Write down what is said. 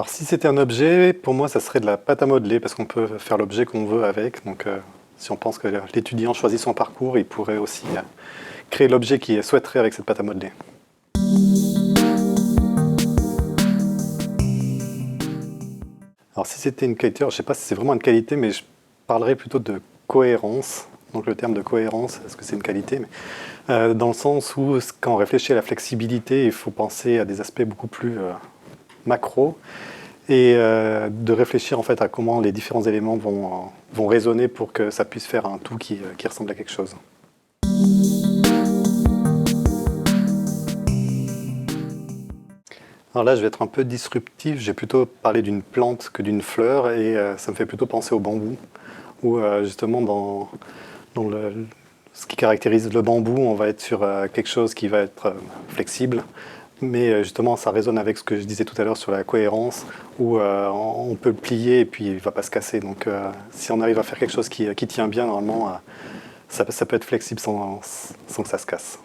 Alors si c'était un objet, pour moi ça serait de la pâte à modeler parce qu'on peut faire l'objet qu'on veut avec. Donc si on pense que l'étudiant choisit son parcours, il pourrait aussi créer l'objet qu'il souhaiterait avec cette pâte à modeler. Alors si c'était une qualité, alors, je ne sais pas si c'est vraiment une qualité, mais je parlerais plutôt de cohérence. Donc le terme de cohérence, est-ce que c'est une qualité? Dans le sens où quand on réfléchit à la flexibilité, il faut penser à des aspects beaucoup plus macro et de réfléchir en fait à comment les différents éléments vont résonner pour que ça puisse faire un tout qui ressemble à quelque chose. Alors là, je vais être un peu disruptif. J'ai plutôt parlé d'une plante que d'une fleur et ça me fait plutôt penser au bambou, où justement dans ce qui caractérise le bambou, on va être sur quelque chose qui va être flexible, mais justement ça résonne avec ce que je disais tout à l'heure sur la cohérence, où on peut le plier et puis il ne va pas se casser. Donc si on arrive à faire quelque chose qui tient bien, normalement, ça peut être flexible sans que ça se casse.